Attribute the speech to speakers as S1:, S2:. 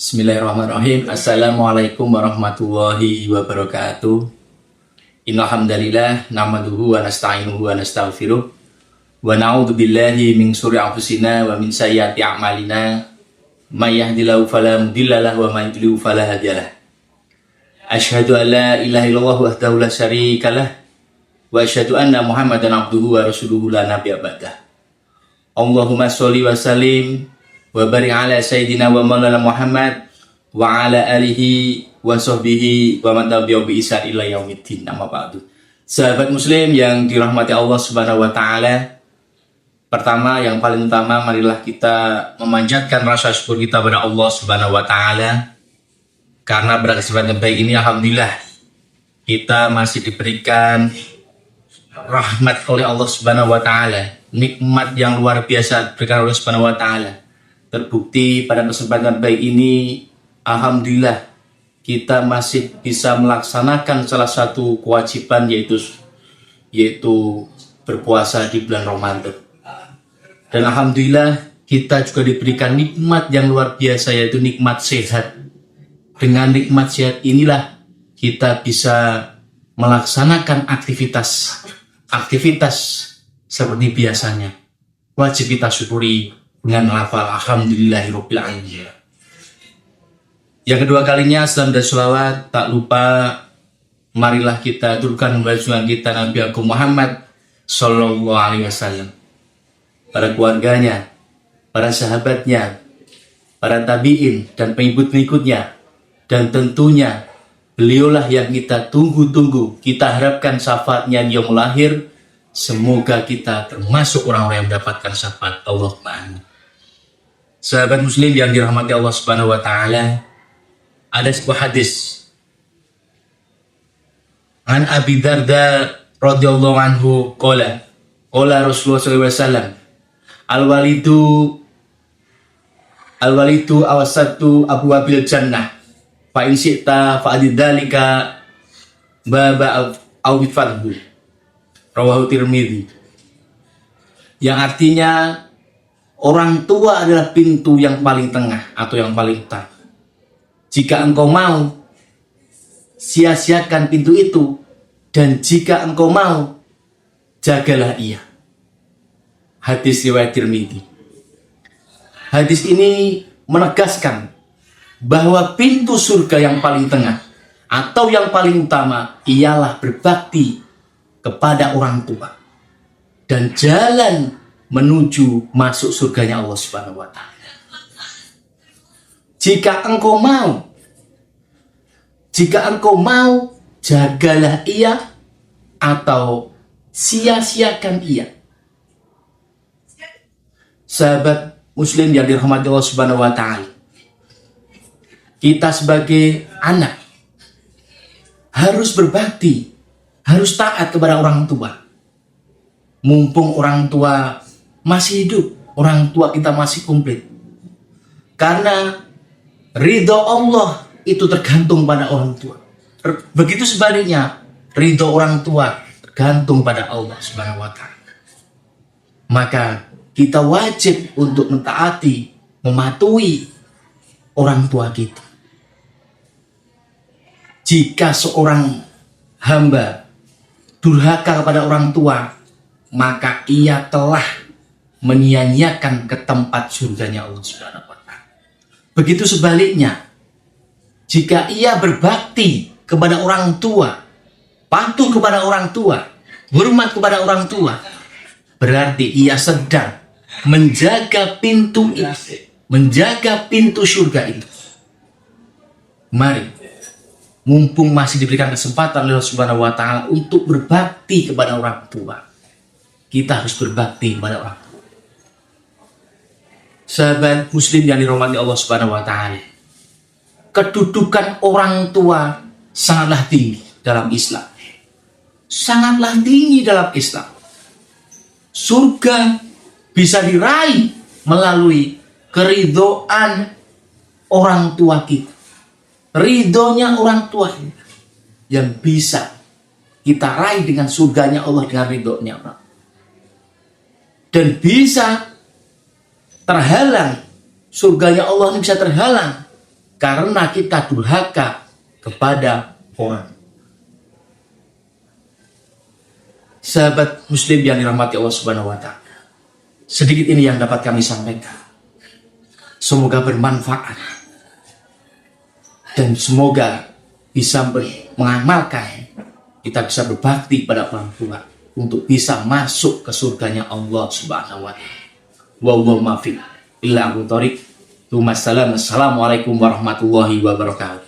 S1: Bismillahirrahmanirrahim. Assalamualaikum warahmatullahi wabarakatuh. Innal hamdalillah nahmaduhu wa nasta'inuhu wa nastaghfiruh wa na'udzu billahi min syururi anfusina wa min sayyiati a'malina. May yahdihillahu fala mudilla lahu wa may yudlil fala hadiyalah. Asyhadu an la ilaha illallah wahdahu la syarikalah wa asyhadu anna Muhammadan abduhu wa rasuluhu la nabiyya ba'dah. Allahumma sholli wa sallim wa barik ala sayyidina wa maulana Muhammad wa ala alihi wa sahbihi wa man tabi'ahu bi ihsan ila yaumiddin. Amma ba'du. Sahabat muslim yang dirahmati Allah Subhanahu wa taala, pertama yang paling utama marilah kita memanjatkan rasa syukur kita kepada Allah Subhanahu wa taala karena pada kesempatan baik ini alhamdulillah kita masih diberikan rahmat oleh Allah Subhanahu wa taala, nikmat yang luar biasa diberikan oleh Allah Subhanahu wa taala. Terbukti pada kesempatan baik ini alhamdulillah kita masih bisa melaksanakan salah satu kewajiban yaitu berpuasa di bulan Ramadan. Dan alhamdulillah kita juga diberikan nikmat yang luar biasa yaitu nikmat sehat. Dengan nikmat sehat inilah kita bisa melaksanakan aktivitas seperti biasanya. Wajib kita syukuri dengan lafal alhamdulillahirabbil alamin. Yang kedua kalinya salam dan sholawat tak lupa marilah kita turunkan junjungan kita Nabi Agung Muhammad sallallahu alaihi wasallam, para keluarganya, para sahabatnya, para tabi'in dan pengikut-pengikutnya, dan tentunya beliaulah yang kita tunggu-tunggu, kita harapkan syafaatnya di yaumul akhir. Semoga kita termasuk orang-orang yang mendapatkan syafaat Allah Ta'ala. Sahabat muslim yang dirahmati Allah Subhanahu wa taala, ada sebuah hadis an Abi Darda radhiyallahu anhu qala Rasulullah sallallahu alaihi wasallam al-walidu awasatu abwabil jannah fa in syi'ta fa adzalika baba au bifadhu, rawahu Tirmidzi. Yang artinya orang tua adalah pintu yang paling tengah atau yang paling utama. Jika engkau mau, sia-siakan pintu itu, dan jika engkau mau, jagalah ia. Hadis riwayat Tirmidzi. Hadis ini menegaskan bahwa pintu surga yang paling tengah atau yang paling utama ialah berbakti kepada orang tua dan jalan menuju masuk surganya Allah Subhanahu wa taala. Jika engkau mau, jagalah ia atau sia-siakan ia. Sahabat muslim yang dirahmati Allah Subhanahu wa taala, kita sebagai anak harus berbakti, harus taat kepada orang tua. Mumpung orang tua masih hidup, orang tua kita masih komplit. Karena ridho Allah itu tergantung pada orang tua. Begitu sebaliknya, ridho orang tua tergantung pada Allah Subhanahu wa taala. Maka kita wajib untuk mentaati, mematuhi orang tua kita. Jika seorang hamba durhaka kepada orang tua, maka ia telah menyia-nyiakan ke tempat surganya Allah Subhanahu wa taala. Begitu sebaliknya, jika ia berbakti kepada orang tua, patuh kepada orang tua, hormat kepada orang tua, berarti ia sedang menjaga pintu itu, menjaga pintu surga itu. Mari, mumpung masih diberikan kesempatan oleh Allah Subhanahu wa taala untuk berbakti kepada orang tua, kita harus berbakti kepada orang tua. Sahabat muslim yang dirahmati Allah Subhanahu wa taala, kedudukan orang tua sangatlah tinggi dalam Islam. Sangatlah tinggi dalam Islam. Surga bisa diraih melalui keridhaan orang tua kita. Ridhonya orang tua kita yang bisa kita raih dengan surganya Allah, dengan ridhonya Allah. Dan bisa terhalang, surganya Allah ini bisa terhalang karena kita durhaka kepada orang. Sahabat muslim yang dirahmati Allah Subhanahu wa taala, sedikit ini yang dapat kami sampaikan. Semoga bermanfaat dan semoga bisa mengamalkan, kita bisa berbakti pada orang tua untuk bisa masuk ke surganya Allah Subhanahu wa taala. Wallahu muwaffiq illa aqwam thoriq. Assalamualaikum warahmatullahi wabarakatuh.